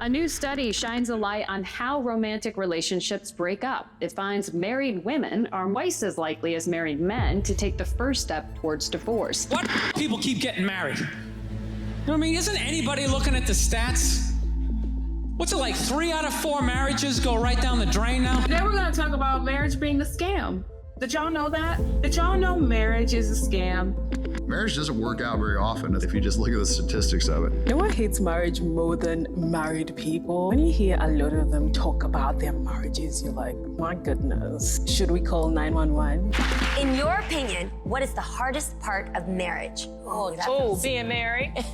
A new study shines a light on how romantic relationships break up. It finds married women are twice as likely as married men to take the first step towards divorce. Why do people keep getting married? You know what I mean? Isn't anybody looking at the stats? What's it like, 3 out of 4 marriages go right down the drain now? Today we're going to talk about marriage being a scam. Did y'all know that? Did y'all know marriage is a scam? Marriage doesn't work out very often if you just look at the statistics of it. You know what hates marriage more than married people? When you hear a lot of them talk about their marriages, you're like, my goodness, should we call 911? In your opinion, what is the hardest part of marriage? Being married. Is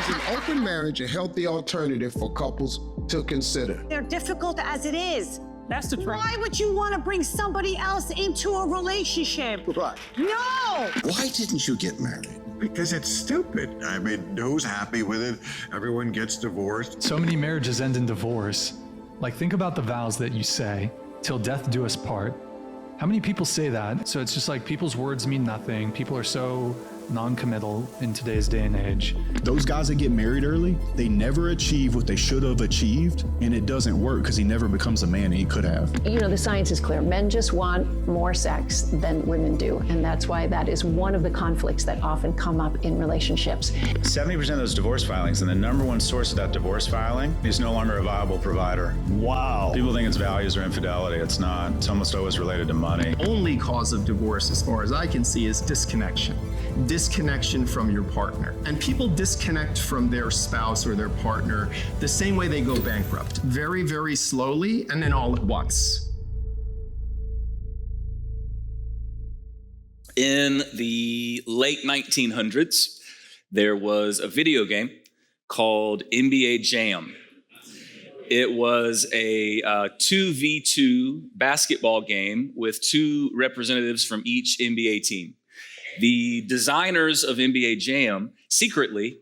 an open marriage a healthy alternative for couples to consider? They're difficult as it is. That's the truth. Why would you want to bring somebody else into a relationship? Right. No! Why didn't you get married? Because it's stupid. I mean, who's happy with it? Everyone gets divorced. So many marriages end in divorce. Like, think about the vows that you say, till death do us part. How many people say that? So it's just like people's words mean nothing. People are so non-committal in today's day and age. Those guys that get married early, they never achieve what they should have achieved, and it doesn't work because he never becomes the man he could have. You know, the science is clear. Men just want more sex than women do, and that's why that is one of the conflicts that often come up in relationships. 70% of those divorce filings, and the number one source of that divorce filing is no longer a viable provider. Wow. People think it's values or infidelity. It's not. It's almost always related to money. Only cause of divorce, as far as I can see, is disconnection. Disconnection from your partner. And people disconnect from their spouse or their partner the same way they go bankrupt. Very, very slowly, and then all at once. In the late 1900s, there was a video game called NBA Jam. It was a 2v2 basketball game with 2 representatives from each NBA team. The designers of NBA Jam secretly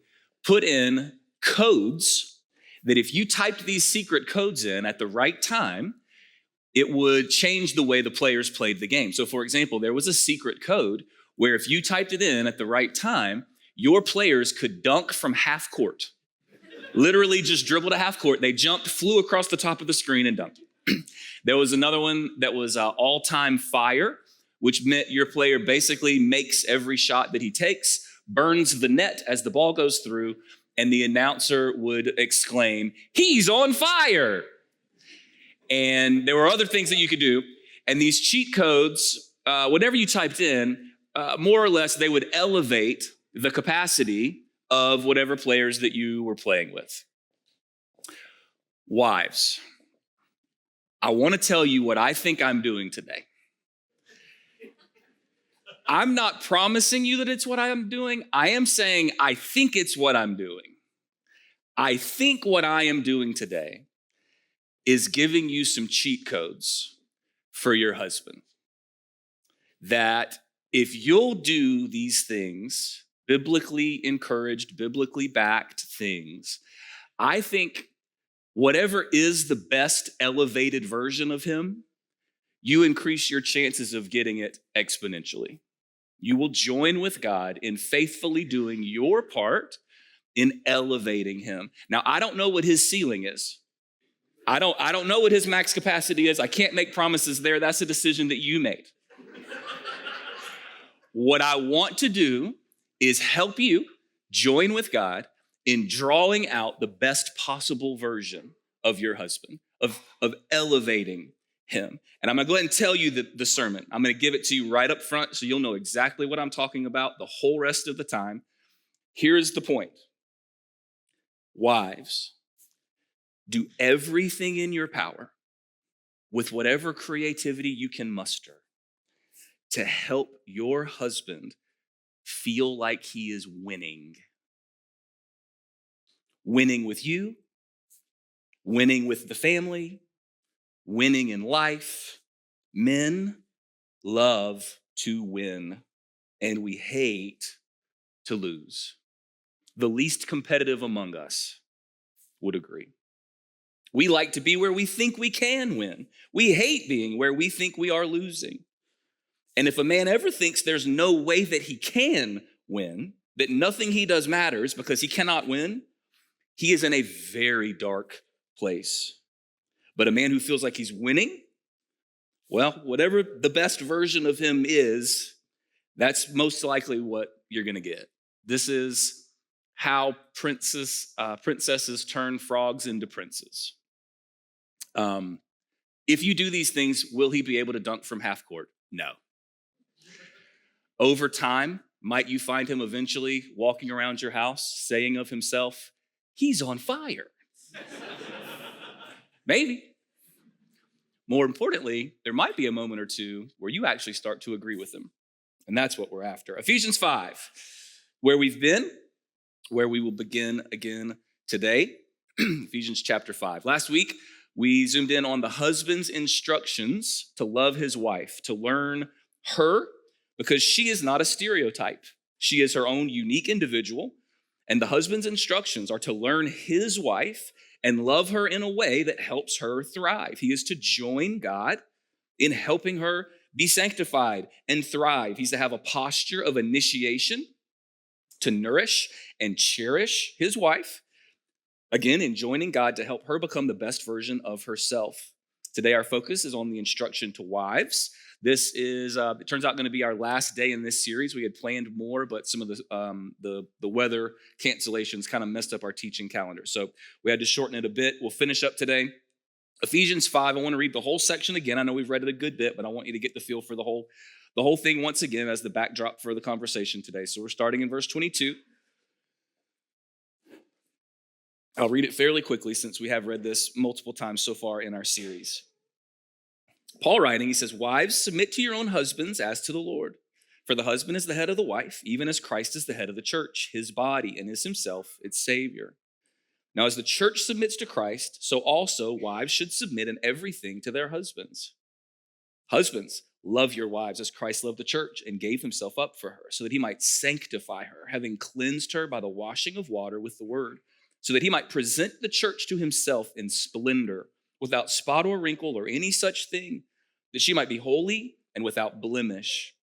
put in codes that if you typed these secret codes in at the right time, it would change the way the players played the game. So for example, there was a secret code where if you typed it in at the right time, your players could dunk from half court. Literally just dribbled to half court. They jumped, flew across the top of the screen and dunked. There was another one that was all-time fire, which meant your player basically makes every shot that he takes, burns the net as the ball goes through, and the announcer would exclaim, "He's on fire!" And there were other things that you could do. And these cheat codes, whatever you typed in, more or less, they would elevate the capacity of whatever players that you were playing with. Wives, I want to tell you what I think I'm doing today. I'm not promising you that it's what I'm doing. I am saying I think it's what I'm doing. I think what I am doing today is giving you some cheat codes for your husband. That if you'll do these things, biblically encouraged, biblically backed things, I think whatever is the best elevated version of him, you increase your chances of getting it exponentially. You will join with God in faithfully doing your part in elevating him. Now, I don't know what his ceiling is. I don't know what his max capacity is. I can't make promises there. That's a decision that you made. What I want to do is help you join with God in drawing out the best possible version of your husband, of elevating him. And I'm going to go ahead and tell you the sermon. I'm going to give it to you right up front so you'll know exactly what I'm talking about the whole rest of the time. Here's the point. Wives, do everything in your power with whatever creativity you can muster to help your husband feel like he is winning. Winning with you, winning with the family, winning in life. Men love to win, and we hate to lose. The least competitive among us would agree. We like to be where we think we can win. We hate being where we think we are losing. And if a man ever thinks there's no way that he can win, that nothing he does matters because he cannot win, he is in a very dark place. But a man who feels like he's winning, well, whatever the best version of him is, that's most likely what you're going to get. This is how princesses turn frogs into princes. If you do these things, will he be able to dunk from half court? No. Over time, might you find him eventually walking around your house saying of himself, he's on fire? Maybe. More importantly, there might be a moment or two where you actually start to agree with him. And that's what we're after. Ephesians 5, where we've been, where we will begin again today. Ephesians chapter 5. Last week, we zoomed in on the husband's instructions to love his wife, to learn her, because she is not a stereotype. She is her own unique individual. And the husband's instructions are to learn his wife and love her in a way that helps her thrive. He is to join God in helping her be sanctified and thrive. He's to have a posture of initiation, to nourish and cherish his wife, again, in joining God to help her become the best version of herself. Today, our focus is on the instruction to wives. This is, it turns out, going to be our last day in this series. We had planned more, but some of the weather cancellations kind of messed up our teaching calendar. So we had to shorten it a bit. We'll finish up today. Ephesians 5, I want to read the whole section again. I know we've read it a good bit, but I want you to get the feel for the whole thing once again as the backdrop for the conversation today. So we're starting in verse 22. I'll read it fairly quickly since we have read this multiple times so far in our series. Paul writing, he says, wives, submit to your own husbands as to the Lord. For the husband is the head of the wife, even as Christ is the head of the church, his body, and is himself its Savior. Now, as the church submits to Christ, so also wives should submit in everything to their husbands. Husbands, love your wives as Christ loved the church and gave himself up for her, so that he might sanctify her, having cleansed her by the washing of water with the word, so that he might present the church to himself in splendor, without spot or wrinkle or any such thing, that she might be holy and without blemish.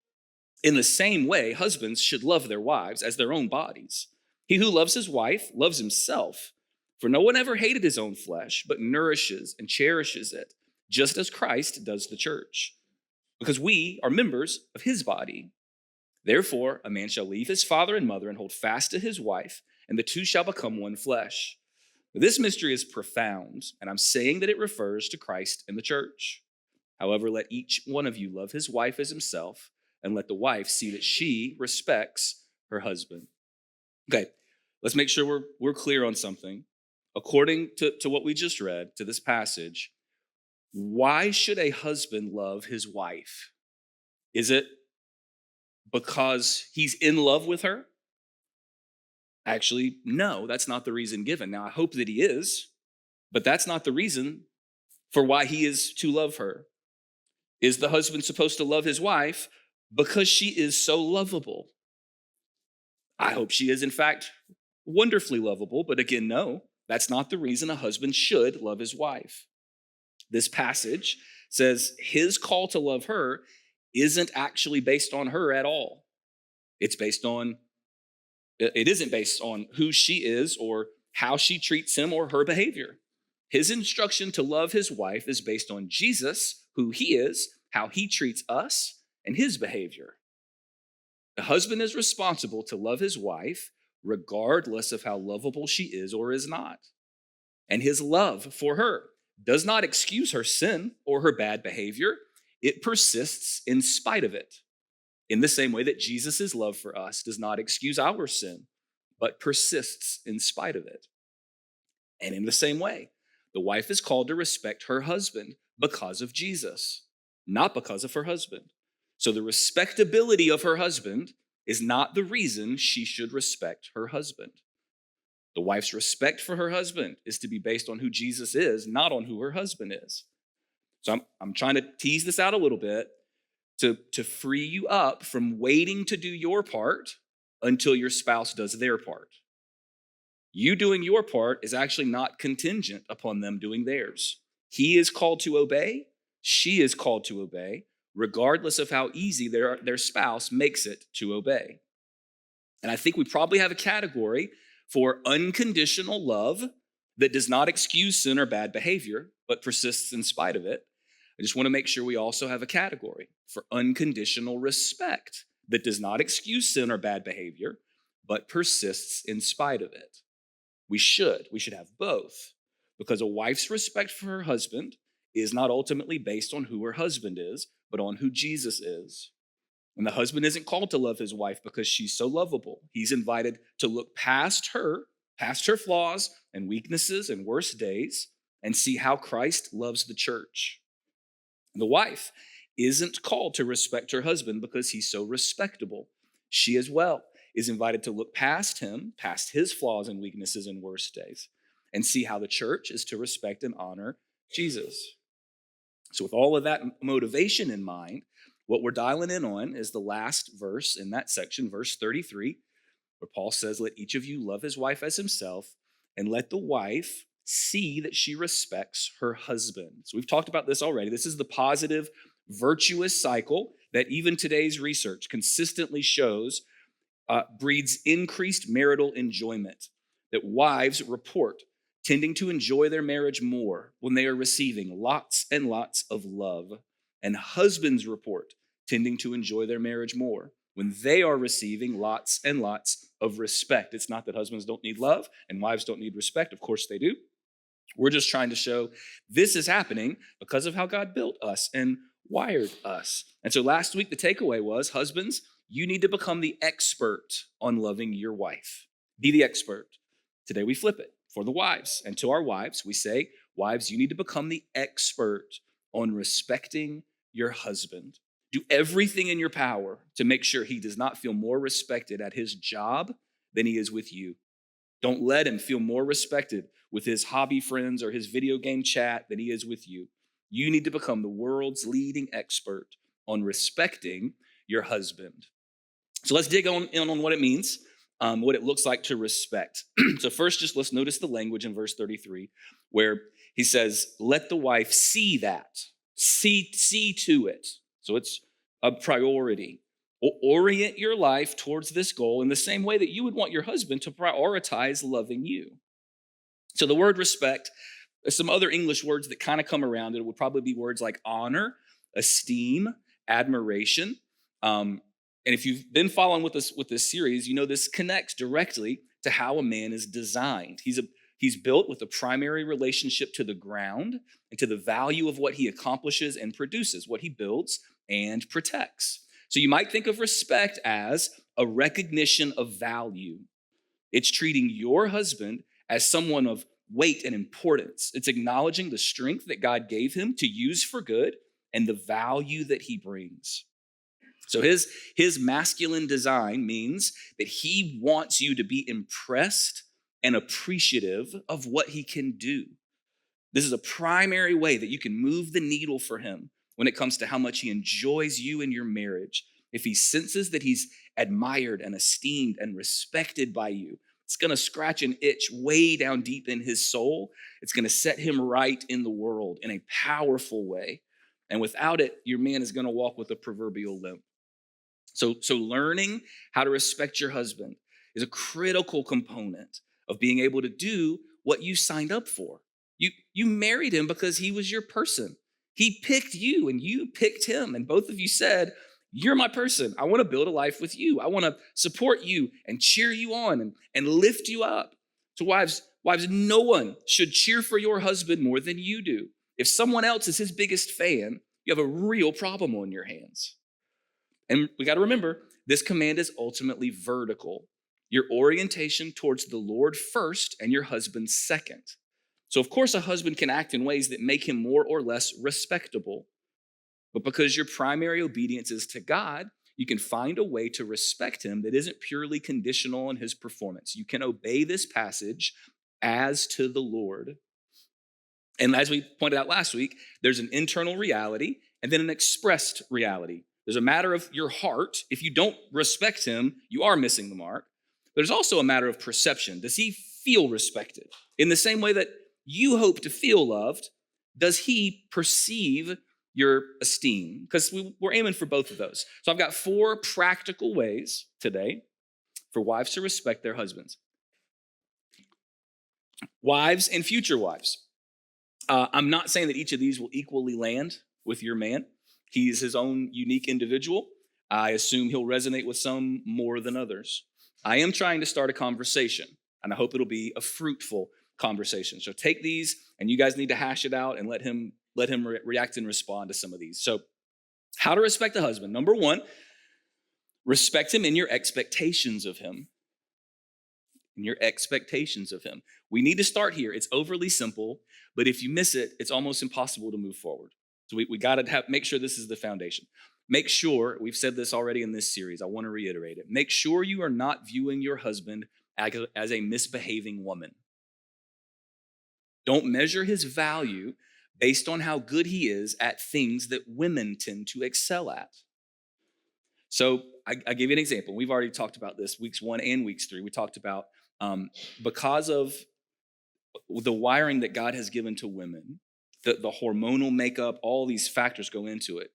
In the same way, husbands should love their wives as their own bodies. He who loves his wife loves himself. For no one ever hated his own flesh, but nourishes and cherishes it, just as Christ does the church, because we are members of his body. Therefore, a man shall leave his father and mother and hold fast to his wife, and the two shall become one flesh. This mystery is profound, and I'm saying that it refers to Christ and the church. However, let each one of you love his wife as himself, and let the wife see that she respects her husband. Okay, let's make sure we're clear on something. According to what we just read, to this passage, why should a husband love his wife? Is it because he's in love with her? Actually, no, that's not the reason given. Now, I hope that he is, but that's not the reason for why he is to love her. Is the husband supposed to love his wife because she is so lovable? I hope she is, in fact, wonderfully lovable, but again, no, that's not the reason a husband should love his wife. This passage says his call to love her isn't actually based on her at all. It isn't based on who she is or how she treats him or her behavior. His instruction to love his wife is based on Jesus, who he is, how he treats us, and his behavior. The husband is responsible to love his wife regardless of how lovable she is or is not. And his love for her does not excuse her sin or her bad behavior. It persists in spite of it. In the same way that Jesus' love for us does not excuse our sin, but persists in spite of it. And in the same way, the wife is called to respect her husband because of Jesus, not because of her husband. So the respectability of her husband is not the reason she should respect her husband. The wife's respect for her husband is to be based on who Jesus is, not on who her husband is. So I'm trying to tease this out a little bit to free you up from waiting to do your part until your spouse does their part. You doing your part is actually not contingent upon them doing theirs. He is called to obey. She is called to obey, regardless of how easy their spouse makes it to obey. And I think we probably have a category for unconditional love that does not excuse sin or bad behavior, but persists in spite of it. I just want to make sure we also have a category for unconditional respect that does not excuse sin or bad behavior, but persists in spite of it. We should have both, because a wife's respect for her husband is not ultimately based on who her husband is, but on who Jesus is. And the husband isn't called to love his wife because she's so lovable. He's invited to look past her flaws and weaknesses and worst days, and see how Christ loves the church. The wife isn't called to respect her husband because he's so respectable. She as well is invited to look past him, past his flaws and weaknesses and worst days, and see how the church is to respect and honor Jesus. So with all of that motivation in mind, what we're dialing in on is the last verse in that section, verse 33, where Paul says, let each of you love his wife as himself, and let the wife see that she respects her husband. So we've talked about this already. This is the positive, virtuous cycle that even today's research consistently shows breeds increased marital enjoyment, that wives report tending to enjoy their marriage more when they are receiving lots and lots of love, and husbands report tending to enjoy their marriage more when they are receiving lots and lots of respect. It's not that husbands don't need love and wives don't need respect. Of course they do. We're just trying to show this is happening because of how God built us and wired us. And so last week, the takeaway was, husbands, you need to become the expert on loving your wife. Be the expert. Today we flip it for the wives. And to our wives, we say, wives, you need to become the expert on respecting your husband. Do everything in your power to make sure he does not feel more respected at his job than he is with you. Don't let him feel more respected with his hobby friends or his video game chat than he is with you. You need to become the world's leading expert on respecting your husband. So let's dig in on what it means, what it looks like to respect. So first, just let's notice the language in verse 33, where he says, let the wife see that, see to it. So it's a priority. Orient your life towards this goal in the same way that you would want your husband to prioritize loving you. So the word respect, some other English words that kind of come around it would probably be words like honor, esteem, admiration. And if you've been following with us with this series, you know this connects directly to how a man is designed. He's built with a primary relationship to the ground and to the value of what he accomplishes and produces, what he builds and protects. So you might think of respect as a recognition of value. It's treating your husband as someone of weight and importance. It's acknowledging the strength that God gave him to use for good and the value that he brings. So his masculine design means that he wants you to be impressed and appreciative of what he can do. This is a primary way that you can move the needle for him when it comes to how much he enjoys you in your marriage. If he senses that he's admired and esteemed and respected by you, it's going to scratch an itch way down deep in his soul. It's going to set him right in the world in a powerful way. And without it, your man is going to walk with a proverbial limp. So learning how to respect your husband is a critical component of being able to do what you signed up for. You married him because he was your person. He picked you and you picked him. And both of you said, you're my person. I want to build a life with you. I want to support you and cheer you on and lift you up. So wives, no one should cheer for your husband more than you do. If someone else is his biggest fan, you have a real problem on your hands. And we got to remember, this command is ultimately vertical. Your orientation towards the Lord first and your husband second. So of course, a husband can act in ways that make him more or less respectable. But because your primary obedience is to God, you can find a way to respect him that isn't purely conditional on his performance. You can obey this passage as to the Lord. And as we pointed out last week, there's an internal reality and then an expressed reality. There's a matter of your heart. If you don't respect him, you are missing the mark. There's also a matter of perception. Does he feel respected? In the same way that you hope to feel loved, does he perceive your esteem? Because we're aiming for both of those. So I've got 4 practical ways today for wives to respect their husbands. Wives and future wives. I'm not saying that each of these will equally land with your man. He's his own unique individual. I assume he'll resonate with some more than others. I am trying to start a conversation, and I hope it'll be a fruitful conversation. So take these, and you guys need to hash it out and let him react and respond to some of these. So how to respect a husband. Number one, respect him in your expectations of him. In your expectations of him. We need to start here. It's overly simple, but if you miss it, it's almost impossible to move forward. So we got to make sure this is the foundation. Make sure, we've said this already in this series, I want to reiterate it. Make sure you are not viewing your husband as a misbehaving woman. Don't measure his value based on how good he is at things that women tend to excel at. So I give you an example. We've already talked about this weeks 1 and weeks 3. We talked about because of the wiring that God has given to women, the hormonal makeup, all these factors go into it.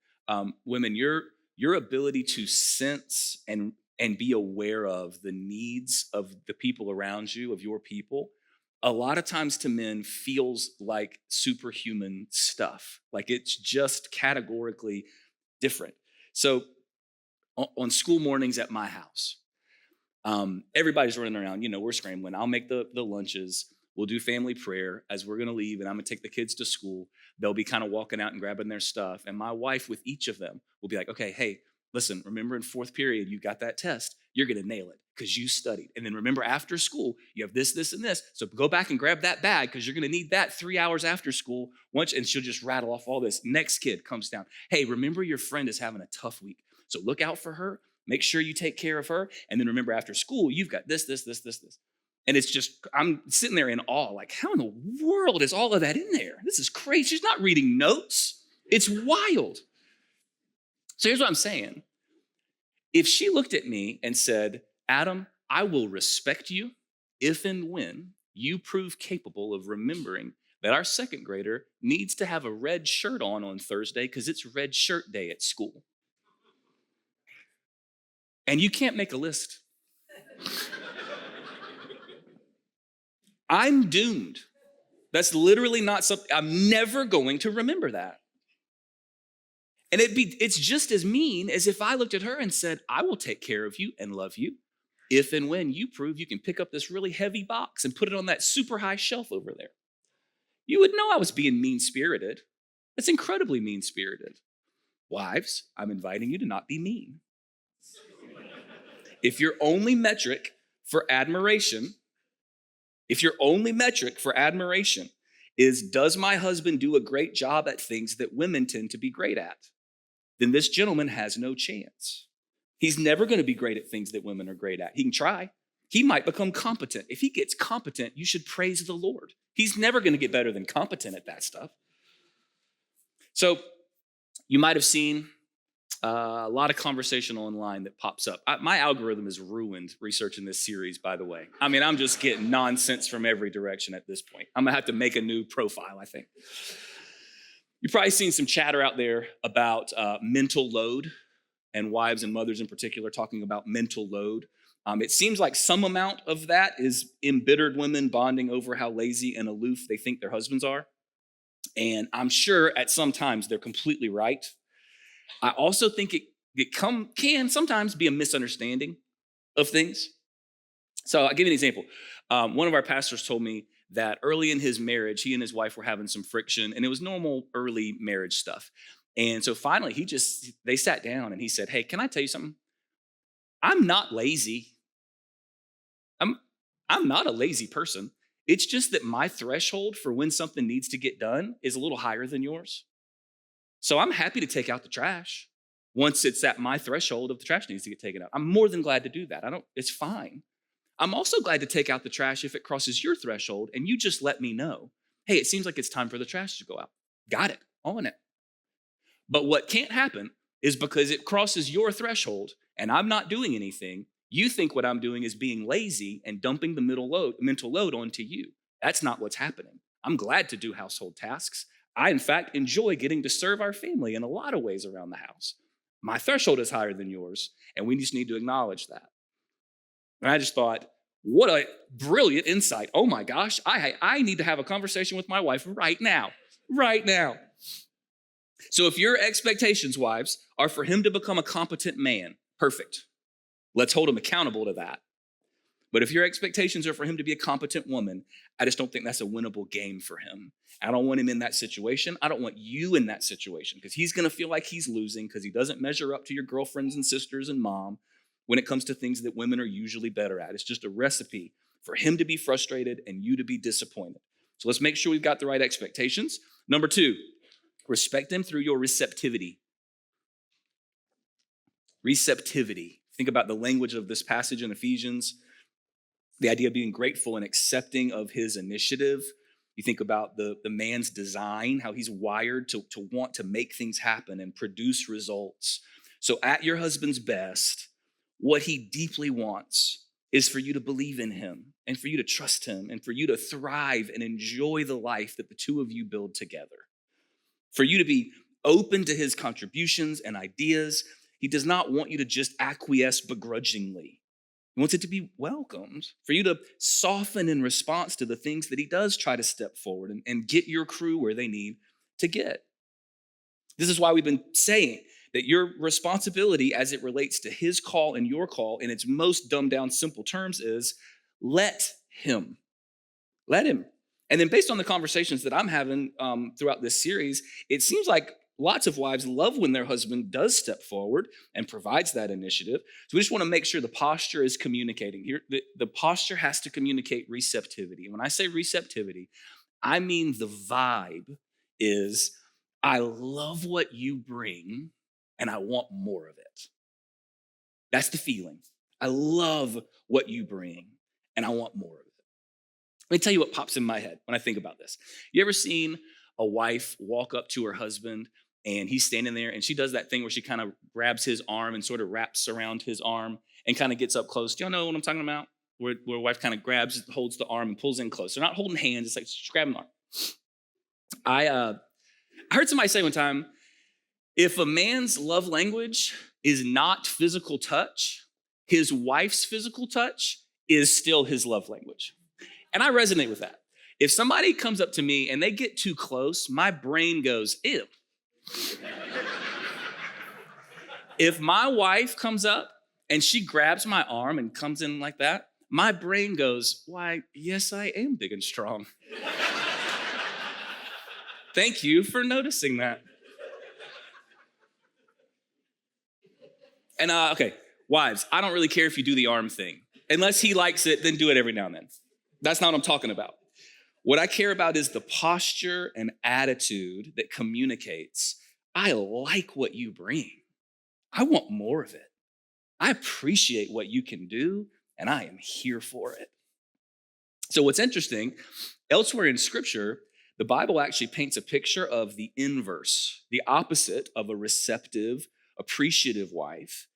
Women, your ability to sense and be aware of the needs of the people around you, of your people, a lot of times to men feels like superhuman stuff. Like it's just categorically different. So on school mornings at my house, everybody's running around, we're scrambling. I'll make the lunches. We'll do family prayer as we're going to leave, and I'm going to take the kids to school. They'll be kind of walking out and grabbing their stuff. And my wife with each of them will be like, okay, hey, listen, remember in 4th period, you got that test. You're going to nail it because you studied. And then remember after school, you have this, this, and this. So go back and grab that bag because you're going to need that 3 hours after school. And she'll just rattle off all this. Next kid comes down. Hey, remember your friend is having a tough week. So look out for her. Make sure you take care of her. And then remember after school, you've got this, this, this, this, this. And it's just, I'm sitting there in awe, like, how in the world is all of that in there? This is crazy. She's not reading notes. It's wild. So here's what I'm saying. If she looked at me and said, Adam, I will respect you if and when you prove capable of remembering that our 2nd grader needs to have a red shirt on Thursday because it's red shirt day at school. And you can't make a list. I'm doomed. That's literally not something, I'm never going to remember that. And it's just as mean as if I looked at her and said, I will take care of you and love you if and when you prove you can pick up this really heavy box and put it on that super high shelf over there. You would know I was being mean-spirited. It's incredibly mean-spirited. Wives, I'm inviting you to not be mean. If your only metric for admiration is, does my husband do a great job at things that women tend to be great at, then this gentleman has no chance. He's never going to be great at things that women are great at. He can try. He might become competent. If he gets competent, you should praise the Lord. He's never going to get better than competent at that stuff. So you might have seen a lot of conversation online that pops up. My algorithm is ruined researching this series, by the way. I mean, I'm just getting nonsense from every direction at this point. I'm going to have to make a new profile, I think. You've probably seen some chatter out there about mental load, and wives and mothers in particular talking about mental load. It seems like some amount of that is embittered women bonding over how lazy and aloof they think their husbands are. And I'm sure at some times they're completely right. I also think it can sometimes be a misunderstanding of things. So I'll give you an example. One of our pastors told me that early in his marriage, he and his wife were having some friction, and it was normal early marriage stuff. And so finally, they sat down and he said, hey, can I tell you something? I'm not lazy. I'm not a lazy person. It's just that my threshold for when something needs to get done is a little higher than yours. So I'm happy to take out the trash once it's at my threshold of the trash needs to get taken out. I'm more than glad to do that. It's fine. I'm also glad to take out the trash if it crosses your threshold and you just let me know, hey, it seems like it's time for the trash to go out. Got it, on it. But what can't happen is because it crosses your threshold and I'm not doing anything, you think what I'm doing is being lazy and dumping the mental load onto you. That's not what's happening. I'm glad to do household tasks. I, in fact, enjoy getting to serve our family in a lot of ways around the house. My threshold is higher than yours, and we just need to acknowledge that. And I just thought, What a brilliant insight. Oh my gosh, I need to have a conversation with my wife right now. Right now. So if your expectations, wives, are for him to become a competent man, perfect. Let's hold him accountable to that. But if your expectations are for him to be a competent woman, I just don't think that's a winnable game for him. I don't want him in that situation. I don't want you in that situation because he's going to feel like he's losing because he doesn't measure up to your girlfriends and sisters and mom when it comes to things that women are usually better at. It's just a recipe for him to be frustrated and you to be disappointed. So let's make sure we've got the right expectations. Number 2, respect him through your receptivity. Receptivity. Think about the language of this passage in Ephesians. The idea of being grateful and accepting of his initiative. You think about the man's design, how he's wired to want to make things happen and produce results. So at your husband's best, what he deeply wants is for you to believe in him and for you to trust him and for you to thrive and enjoy the life that the two of you build together. For you to be open to his contributions and ideas. He does not want you to just acquiesce begrudgingly. He wants it to be welcomed, for you to soften in response to the things that he does try to step forward and get your crew where they need to get. This is why we've been saying that your responsibility as it relates to his call and your call in its most dumbed down simple terms is let him. Let him. And then based on the conversations that I'm having throughout this series, it seems like lots of wives love when their husband does step forward and provides that initiative. So we just want to make sure the posture is communicating. Here, the posture has to communicate receptivity. And when I say receptivity, I mean the vibe is, I love what you bring and I want more of it. That's the feeling. I love what you bring and I want more of it. Let me tell you what pops in my head when I think about this. You ever seen a wife walk up to her husband and he's standing there and she does that thing where she kind of grabs his arm and sort of wraps around his arm and kind of gets up close? Do y'all know what I'm talking about? Where a wife kind of grabs, holds the arm and pulls in close. They're not holding hands, it's like just grabbing the arm. I heard somebody say one time, if a man's love language is not physical touch, his wife's physical touch is still his love language. And I resonate with that. If somebody comes up to me and they get too close, my brain goes, ew. If my wife comes up and she grabs my arm and comes in like that, my brain goes, why, yes, I am big and strong. Thank you for noticing that. And okay, wives, I don't really care if you do the arm thing. Unless he likes it, then do it every now and then. That's not what I'm talking about. What I care about is the posture and attitude that communicates, I like what you bring. I want more of it. I appreciate what you can do, and I am here for it. So what's interesting, elsewhere in Scripture, the Bible actually paints a picture of the inverse, the opposite of a receptive, appreciative wife.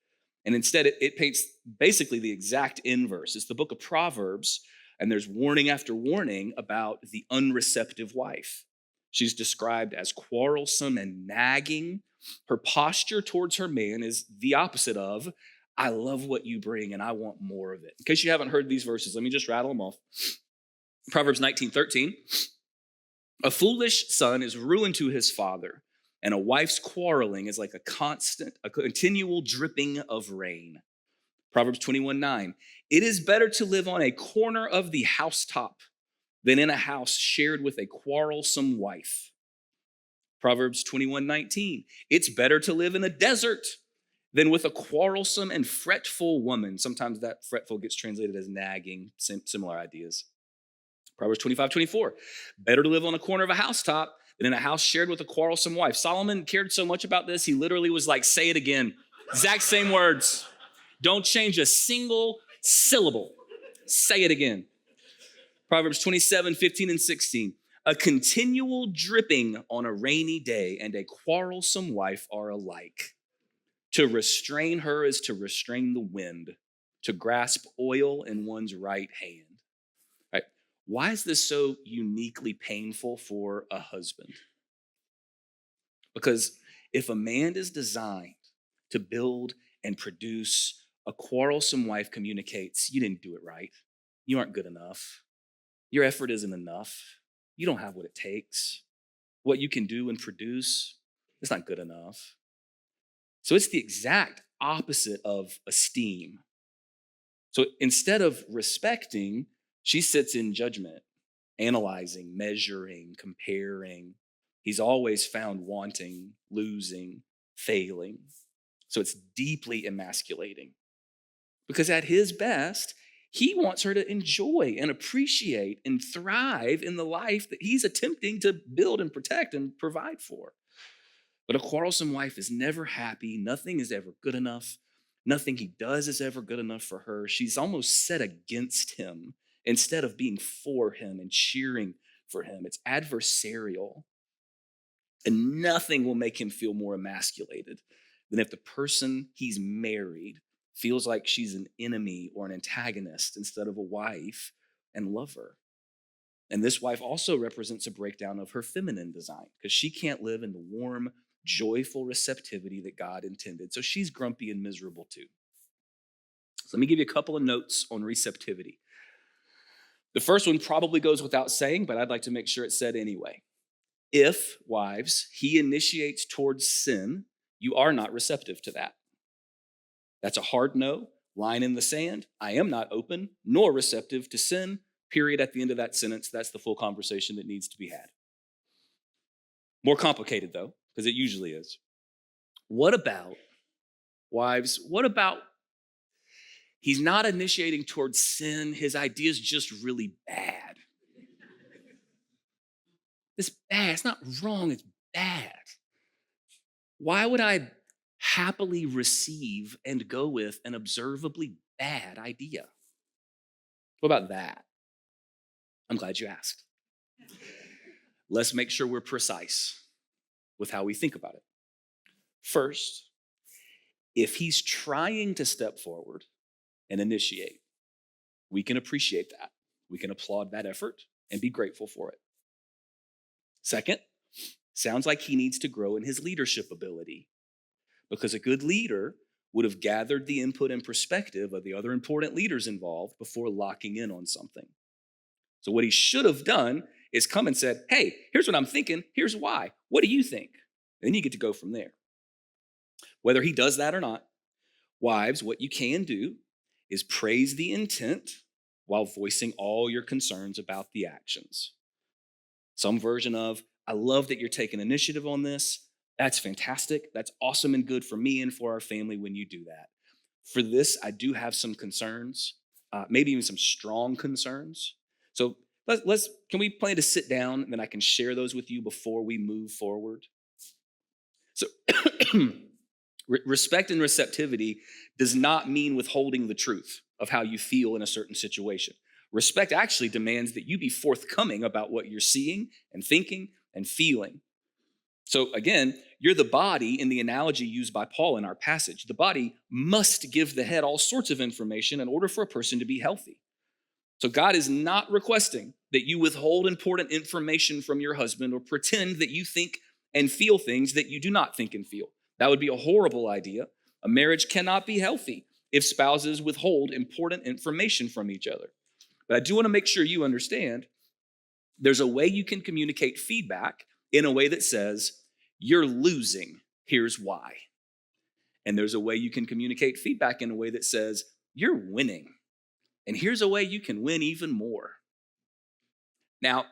And instead, it paints basically the exact inverse. It's the book of Proverbs, and there's warning after warning about the unreceptive wife. She's described as quarrelsome and nagging. Her posture towards her man is the opposite of, I love what you bring and I want more of it. In case you haven't heard these verses, let me just rattle them off. Proverbs 19:13. A foolish son is ruin to his father, and a wife's quarreling is like a continual dripping of rain. Proverbs 21:9. It is better to live on a corner of the housetop than in a house shared with a quarrelsome wife. Proverbs 21:19. It's better to live in a desert than with a quarrelsome and fretful woman. Sometimes that fretful gets translated as nagging, similar ideas. Proverbs 25:24. Better to live on a corner of a housetop than in a house shared with a quarrelsome wife. Solomon cared so much about this, he literally was like, say it again. Exact same words. Don't change a single syllable. Say it again. Proverbs 27:15 and 16. A continual dripping on a rainy day and a quarrelsome wife are alike. To restrain her is to restrain the wind, to grasp oil in one's right hand. Right? Why is this so uniquely painful for a husband? Because if a man is designed to build and produce, a quarrelsome wife communicates, you didn't do it right. You aren't good enough. Your effort isn't enough. You don't have what it takes. What you can do and produce, it's not good enough. So it's the exact opposite of esteem. So instead of respecting, she sits in judgment, analyzing, measuring, comparing. He's always found wanting, losing, failing. So it's deeply emasculating. Because at his best, he wants her to enjoy and appreciate and thrive in the life that he's attempting to build and protect and provide for. But a quarrelsome wife is never happy. Nothing is ever good enough. Nothing he does is ever good enough for her. She's almost set against him instead of being for him and cheering for him. It's adversarial. And nothing will make him feel more emasculated than if the person he's married feels like she's an enemy or an antagonist instead of a wife and lover. And this wife also represents a breakdown of her feminine design because she can't live in the warm, joyful receptivity that God intended. So she's grumpy and miserable too. So let me give you a couple of notes on receptivity. The first one probably goes without saying, but I'd like to make sure it's said anyway. If, wives, he initiates towards sin, you are not receptive to that. That's a hard no, line in the sand. I am not open nor receptive to sin, period. At the end of that sentence, that's the full conversation that needs to be had. More complicated though, because it usually is. What about, wives, what about he's not initiating towards sin, his idea is just really bad. It's bad, it's not wrong, it's bad. Why would I happily receive and go with an observably bad idea? What about that? I'm glad you asked. Let's make sure we're precise with how we think about it. First, if he's trying to step forward and initiate, we can appreciate that. We can applaud that effort and be grateful for it. Second, sounds like he needs to grow in his leadership ability, because a good leader would have gathered the input and perspective of the other important leaders involved before locking in on something. So what he should have done is come and said, hey, here's what I'm thinking. Here's why. What do you think? And then you get to go from there. Whether he does that or not, wives, what you can do is praise the intent while voicing all your concerns about the actions. Some version of, I love that you're taking initiative on this. That's fantastic. That's awesome and good for me and for our family when you do that. For this, I do have some concerns, maybe even some strong concerns. So can we plan to sit down and then I can share those with you before we move forward? So respect and receptivity does not mean withholding the truth of how you feel in a certain situation. Respect actually demands that you be forthcoming about what you're seeing and thinking and feeling. So again, you're the body in the analogy used by Paul in our passage. The body must give the head all sorts of information in order for a person to be healthy. So God is not requesting that you withhold important information from your husband or pretend that you think and feel things that you do not think and feel. That would be a horrible idea. A marriage cannot be healthy if spouses withhold important information from each other. But I do want to make sure you understand there's a way you can communicate feedback in a way that says, you're losing, here's why. And there's a way you can communicate feedback in a way that says, you're winning. And here's a way you can win even more. Now,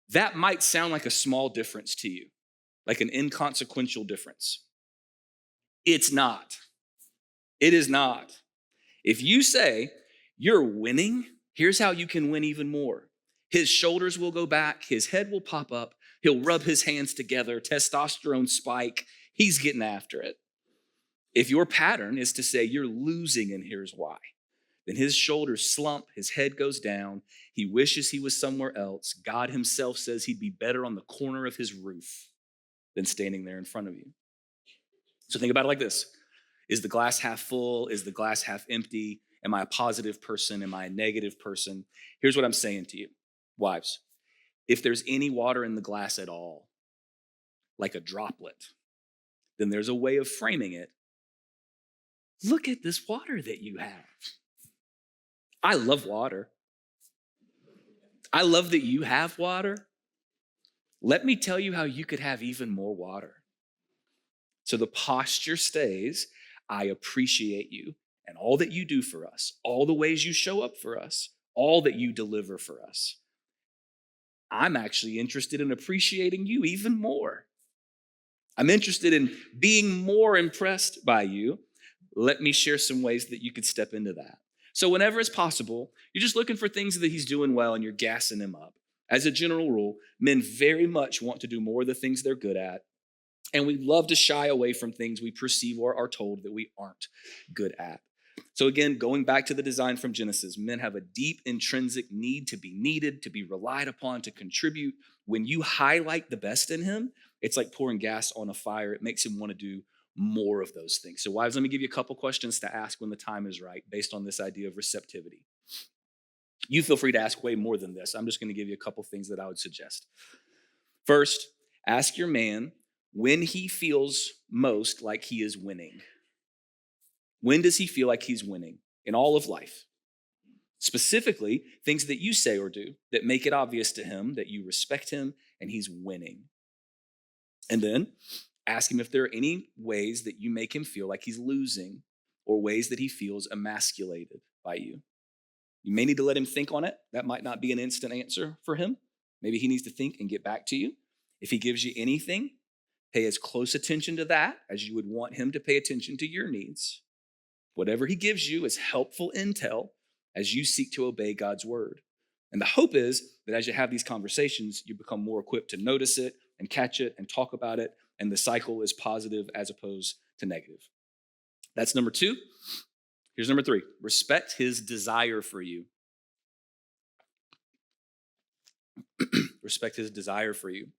that might sound like a small difference to you, like an inconsequential difference. It's not. It is not. If you say, you're winning, here's how you can win even more. His shoulders will go back, his head will pop up, he'll rub his hands together, testosterone spike, he's getting after it. If your pattern is to say you're losing and here's why, then his shoulders slump, his head goes down, he wishes he was somewhere else. God himself says he'd be better on the corner of his roof than standing there in front of you. So think about it like this. Is the glass half full? Is the glass half empty? Am I a positive person? Am I a negative person? Here's what I'm saying to you, wives. If there's any water in the glass at all, like a droplet, then there's a way of framing it. Look at this water that you have. I love water. I love that you have water. Let me tell you how you could have even more water. So the posture stays, I appreciate you and all that you do for us, all the ways you show up for us, all that you deliver for us. I'm actually interested in appreciating you even more. I'm interested in being more impressed by you. Let me share some ways that you could step into that. So whenever it's possible, you're just looking for things that he's doing well and you're gassing him up. As a general rule, men very much want to do more of the things they're good at, and we love to shy away from things we perceive or are told that we aren't good at. So again, going back to the design from Genesis, men have a deep intrinsic need to be needed, to be relied upon, to contribute. When you highlight the best in him, it's like pouring gas on a fire. It makes him want to do more of those things. So wives, let me give you a couple questions to ask when the time is right based on this idea of receptivity. You feel free to ask way more than this. I'm just going to give you a couple things that I would suggest. First, ask your man when he feels most like he is winning. When does he feel like he's winning in all of life? Specifically, things that you say or do that make it obvious to him that you respect him and he's winning. And then ask him if there are any ways that you make him feel like he's losing or ways that he feels emasculated by you. You may need to let him think on it. That might not be an instant answer for him. Maybe he needs to think and get back to you. If he gives you anything, pay as close attention to that as you would want him to pay attention to your needs. Whatever he gives you is helpful intel as you seek to obey God's word. And the hope is that as you have these conversations, you become more equipped to notice it and catch it and talk about it, and the cycle is positive as opposed to negative. That's number 2. Here's number 3. Respect his desire for you. Respect his desire for you.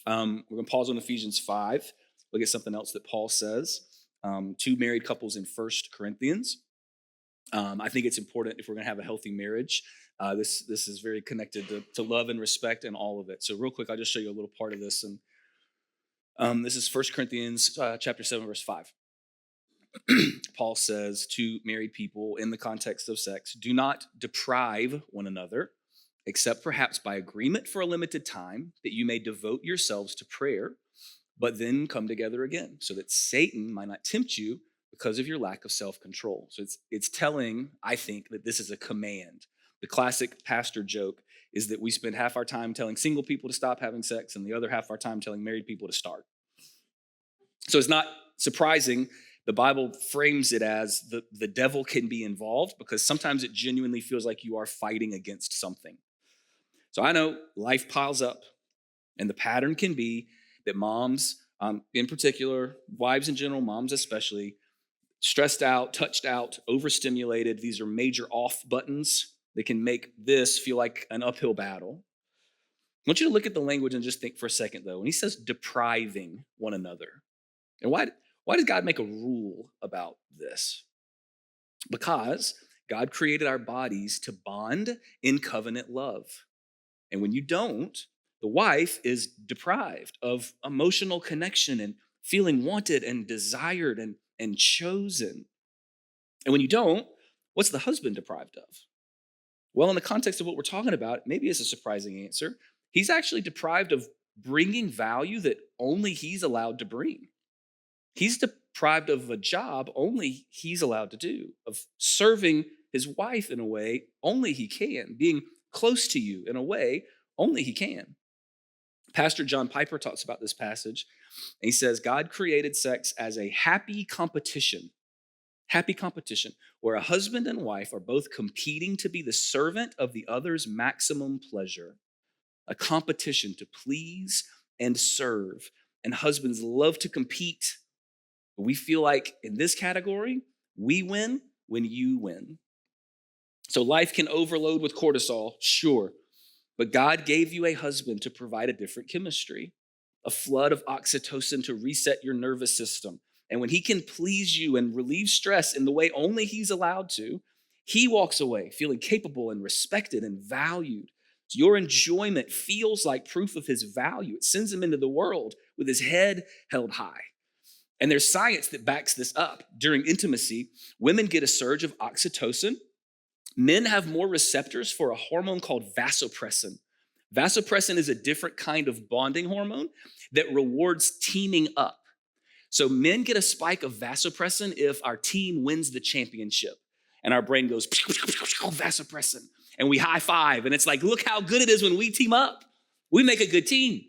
We're going to pause on Ephesians 5. Look at something else that Paul says to married couples in 1 Corinthians. I think it's important if we're going to have a healthy marriage. This is very connected to love and respect and all of it. So real quick, I'll just show you a little part of this. And this is 1 Corinthians chapter 7, verse 5. Paul says to married people in the context of sex, do not deprive one another, except perhaps by agreement for a limited time, that you may devote yourselves to prayer, but then come together again, so that Satan might not tempt you because of your lack of self-control. So it's telling, I think, that this is a command. The classic pastor joke is that we spend half our time telling single people to stop having sex and the other half our time telling married people to start. So it's not surprising the Bible frames it as the devil can be involved because sometimes it genuinely feels like you are fighting against something. So I know life piles up, and the pattern can be that moms, in particular, wives in general, moms especially, stressed out, touched out, overstimulated. These are major off buttons that can make this feel like an uphill battle. I want you to look at the language and just think for a second, though. When he says depriving one another, and why does God make a rule about this? Because God created our bodies to bond in covenant love. And when you don't, the wife is deprived of emotional connection and feeling wanted and desired and chosen. And when you don't, what's the husband deprived of? Well, in the context of what we're talking about, maybe it's a surprising answer. He's actually deprived of bringing value that only he's allowed to bring. He's deprived of a job only he's allowed to do, of serving his wife in a way only he can, being close to you in a way only he can. Pastor John Piper talks about this passage, and he says, God created sex as a happy competition where a husband and wife are both competing to be the servant of the other's maximum pleasure, a competition to please and serve. And husbands love to compete. We feel like in this category, we win when you win. So life can overload with cortisol, sure, but God gave you a husband to provide a different chemistry, a flood of oxytocin to reset your nervous system. And when he can please you and relieve stress in the way only he's allowed to, he walks away feeling capable and respected and valued. So your enjoyment feels like proof of his value. It sends him into the world with his head held high. And there's science that backs this up. During intimacy, women get a surge of oxytocin. Men have more receptors for a hormone called vasopressin. Vasopressin is a different kind of bonding hormone that rewards teaming up. So men get a spike of vasopressin if our team wins the championship. And our brain goes, vasopressin. And we high five. And it's like, look how good it is when we team up. We make a good team.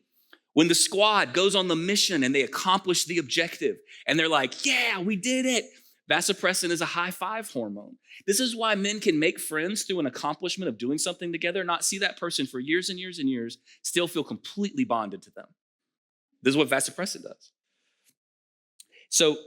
When the squad goes on the mission and they accomplish the objective and they're like, yeah, we did it. Vasopressin is a high five hormone. This is why men can make friends through an accomplishment of doing something together, not see that person for years and years and years, still feel completely bonded to them. This is what vasopressin does. So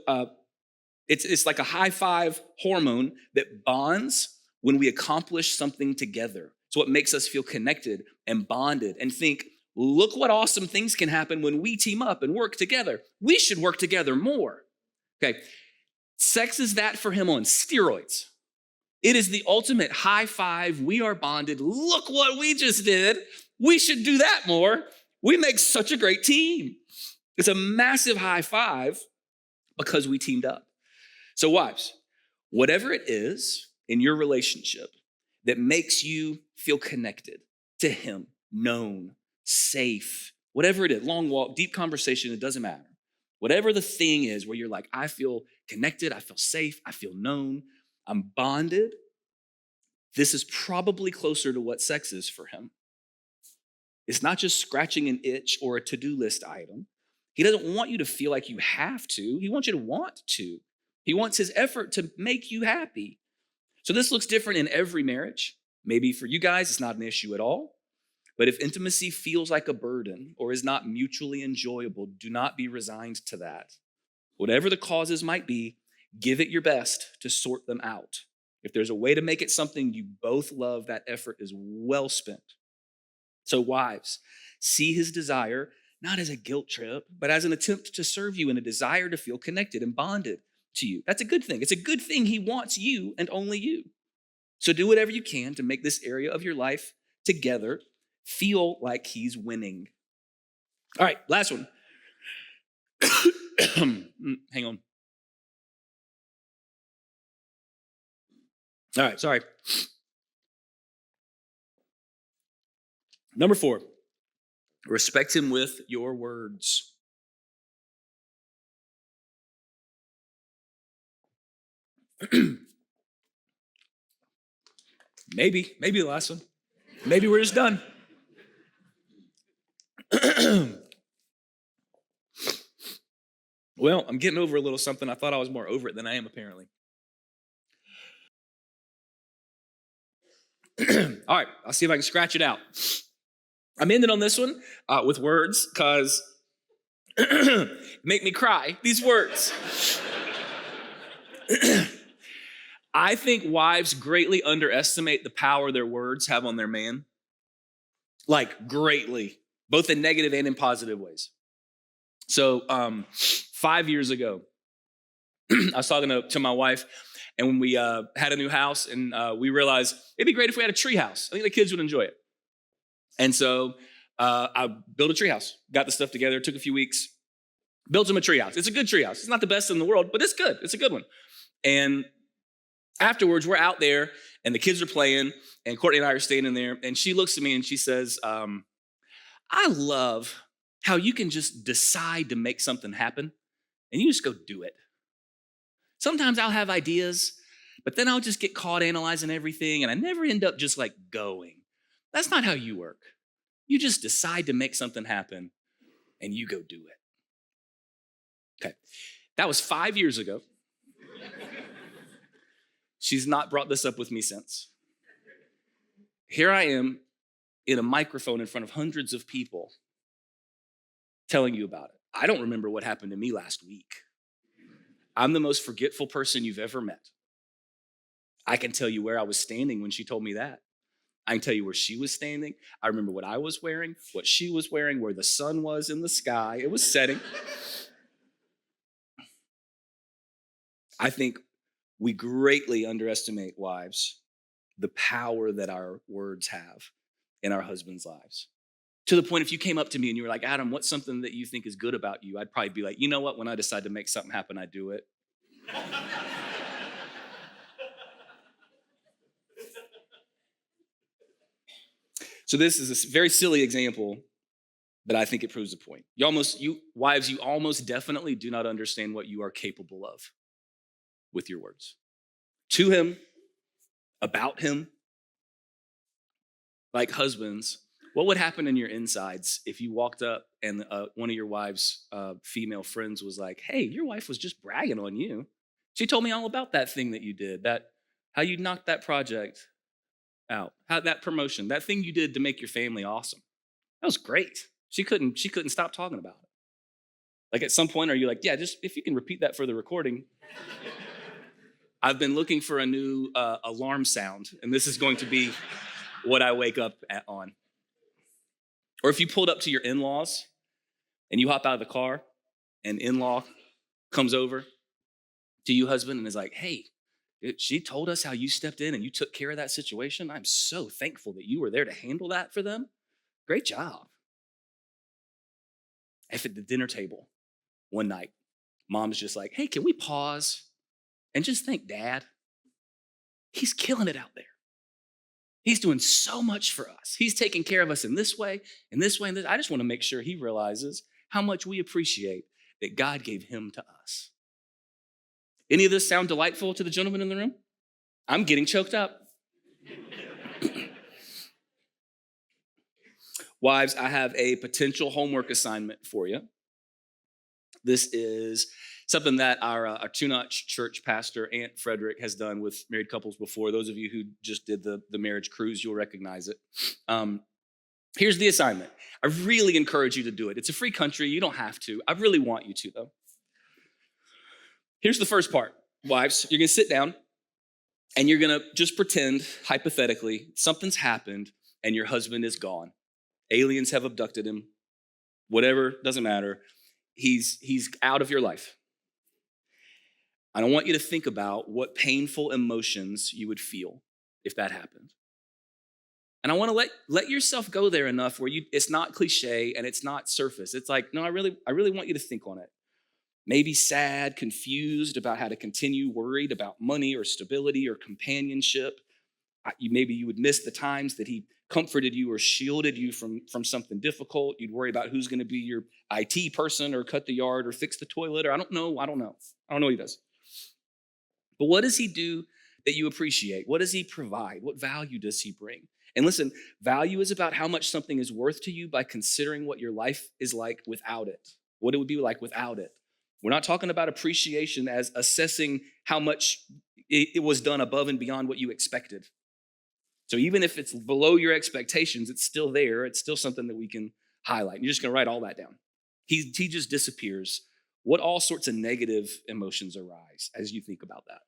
it's like a high five hormone that bonds when we accomplish something together. It's what makes us feel connected and bonded and think, look what awesome things can happen when we team up and work together. We should work together more. Okay. Sex is that for him on steroids. It is the ultimate high five. We are bonded. Look what we just did. We should do that more. We make such a great team. It's a massive high five because we teamed up. So wives, whatever it is in your relationship that makes you feel connected to him, known, safe, whatever it is, long walk, deep conversation, it doesn't matter. Whatever the thing is where you're like, I feel connected, I feel safe, I feel known, I'm bonded, this is probably closer to what sex is for him. It's not just scratching an itch or a to-do list item. He doesn't want you to feel like you have to. He wants you to want to. He wants his effort to make you happy. So this looks different in every marriage. Maybe for you guys, it's not an issue at all. But if intimacy feels like a burden or is not mutually enjoyable, do not be resigned to that. Whatever the causes might be, give it your best to sort them out. If there's a way to make it something you both love, that effort is well spent. So wives, see his desire not as a guilt trip, but as an attempt to serve you and a desire to feel connected and bonded to you. That's a good thing. It's a good thing he wants you and only you. So do whatever you can to make this area of your life together feel like he's winning. All right, last one. Hang on. All right, sorry. Number 4, respect him with your words. Maybe the last one. Maybe we're just done. Well, I'm getting over a little something. I thought I was more over it than I am, apparently. All right, I'll see if I can scratch it out. I'm ending on this one with words because make me cry. These words. I think wives greatly underestimate the power their words have on their man. Like greatly, both in negative and in positive ways. So 5 years ago, I was talking to my wife, and when we had a new house, and we realized it'd be great if we had a tree house. I think the kids would enjoy it. And so I built a tree house, got the stuff together, took a few weeks, built them a tree house. It's a good tree house. It's not the best in the world, but it's good. It's a good one. And afterwards, we're out there, and the kids are playing, and Courtney and I are standing there, and she looks at me and she says, I love how you can just decide to make something happen, and you just go do it. Sometimes I'll have ideas, but then I'll just get caught analyzing everything, and I never end up just like going. That's not how you work. You just decide to make something happen, and you go do it. Okay, that was 5 years ago. She's not brought this up with me since. Here I am in a microphone in front of hundreds of people telling you about it. I don't remember what happened to me last week. I'm the most forgetful person you've ever met. I can tell you where I was standing when she told me that. I can tell you where she was standing. I remember what I was wearing, what she was wearing, where the sun was in the sky. It was setting. I think we greatly underestimate, wives, the power that our words have in our husbands' lives. To the point, if you came up to me and you were like, Adam, what's something that you think is good about you? I'd probably be like, you know what? When I decide to make something happen, I do it. So this is a very silly example, but I think it proves the point. You wives, you almost definitely do not understand what you are capable of with your words. To him, about him. Like husbands, what would happen in your insides if you walked up and one of your wife's female friends was like, hey, your wife was just bragging on you. She told me all about that thing that you did, how you knocked that project out, how that promotion, that thing you did to make your family awesome. That was great. She couldn't stop talking about it. Like at some point, are you like, yeah, just if you can repeat that for the recording. I've been looking for a new alarm sound, and this is going to be what I wake up on. Or if you pulled up to your in-laws and you hop out of the car and in-law comes over to you, husband, and is like, hey, she told us how you stepped in and you took care of that situation. I'm so thankful that you were there to handle that for them. Great job. If at the dinner table one night, mom's just like, hey, can we pause and just thank dad? He's killing it out there. He's doing so much for us. He's taking care of us in this way, in this way, in this. I just want to make sure he realizes how much we appreciate that God gave him to us. Any of this sound delightful to the gentleman in the room? I'm getting choked up. Wives, I have a potential homework assignment for you. This is something that our two-notch church pastor, Aunt Frederick, has done with married couples before. Those of you who just did the marriage cruise, you'll recognize it. Here's the assignment. I really encourage you to do it. It's a free country. You don't have to. I really want you to, though. Here's the first part. Wives, you're going to sit down, and you're going to just pretend, hypothetically, something's happened, and your husband is gone. Aliens have abducted him. Whatever, doesn't matter. He's out of your life. I don't want you to think about what painful emotions you would feel if that happened. And I want to let yourself go there enough where it's not cliche and it's not surface. It's like, no, I really want you to think on it. Maybe sad, confused about how to continue, worried about money or stability or companionship. Maybe you would miss the times that he comforted you or shielded you from something difficult. You'd worry about who's going to be your IT person or cut the yard or fix the toilet, or I don't know what he does. But what does he do that you appreciate? What does he provide? What value does he bring? And listen, value is about how much something is worth to you by considering what your life is like without it, what it would be like without it. We're not talking about appreciation as assessing how much it was done above and beyond what you expected. So even if it's below your expectations, it's still there. It's still something that we can highlight. You're just going to write all that down. He just disappears. What all sorts of negative emotions arise as you think about that?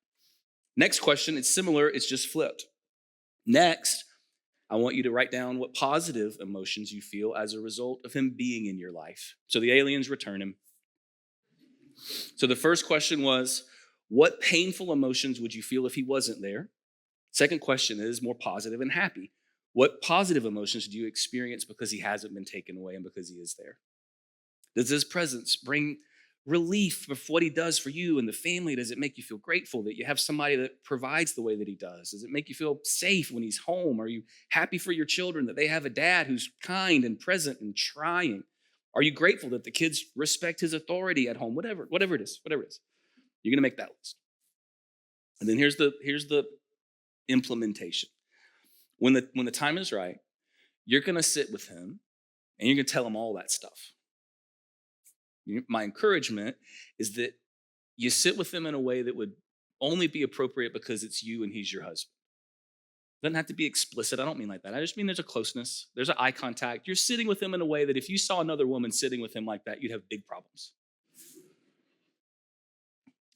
Next question, it's similar, it's just flipped. Next, I want you to write down what positive emotions you feel as a result of him being in your life. So the aliens return him. So the first question was, what painful emotions would you feel if he wasn't there? Second question is more positive and happy. What positive emotions do you experience because he hasn't been taken away and because he is there? Does his presence bring relief for what he does for you and the family? Does it make you feel grateful that you have somebody that provides the way that he does? Does it make you feel safe when he's home? Are you happy for your children that they have a dad who's kind and present and trying? Are you grateful that the kids respect his authority at home? Whatever it is. You're going to make that list. And then here's the implementation. When the time is right, you're going to sit with him and you're going to tell him all that stuff. My encouragement is that you sit with him in a way that would only be appropriate because it's you and he's your husband. It doesn't have to be explicit. I don't mean like that. I just mean there's a closeness. There's an eye contact. You're sitting with him in a way that if you saw another woman sitting with him like that, you'd have big problems.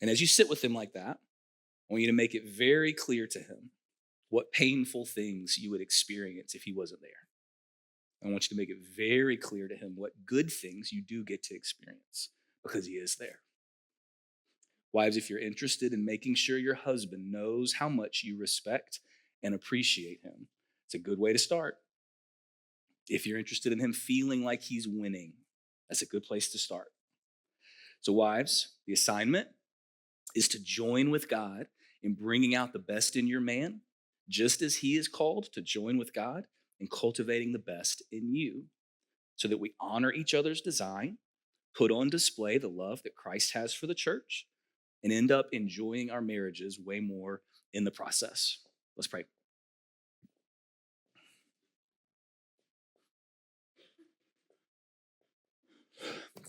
And as you sit with him like that, I want you to make it very clear to him what painful things you would experience if he wasn't there. I want you to make it very clear to him what good things you do get to experience because he is there. Wives, if you're interested in making sure your husband knows how much you respect and appreciate him, it's a good way to start. If you're interested in him feeling like he's winning, that's a good place to start. So wives, the assignment is to join with God in bringing out the best in your man, just as he is called to join with God and cultivating the best in you so that we honor each other's design, put on display the love that Christ has for the church, and end up enjoying our marriages way more in the process. Let's pray.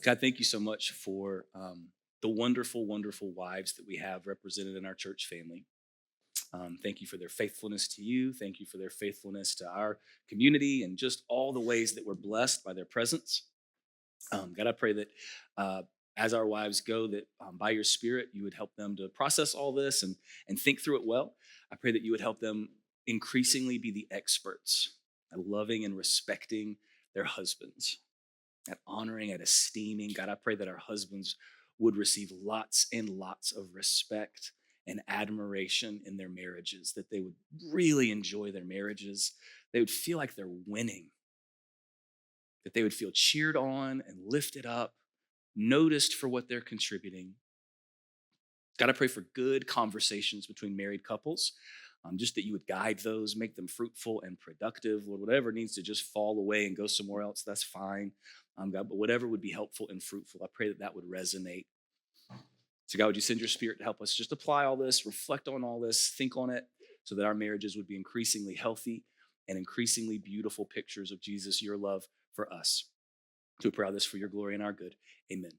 God, thank you so much for the wonderful, wonderful wives that we have represented in our church family. Thank you for their faithfulness to you. Thank you for their faithfulness to our community and just all the ways that we're blessed by their presence. God, I pray that as our wives go, that by your Spirit, you would help them to process all this and think through it well. I pray that you would help them increasingly be the experts at loving and respecting their husbands, at honoring, at esteeming. God, I pray that our husbands would receive lots and lots of respect and admiration in their marriages, that they would really enjoy their marriages. They would feel like they're winning, that they would feel cheered on and lifted up, noticed for what they're contributing. God, I pray for good conversations between married couples, just that you would guide those, make them fruitful and productive. Lord, whatever needs to just fall away and go somewhere else, that's fine, God, but whatever would be helpful and fruitful, I pray that that would resonate. So God, would you send your Spirit to help us just apply all this, reflect on all this, think on it, so that our marriages would be increasingly healthy and increasingly beautiful pictures of Jesus, your love for us. So we pray all this for your glory and our good. Amen.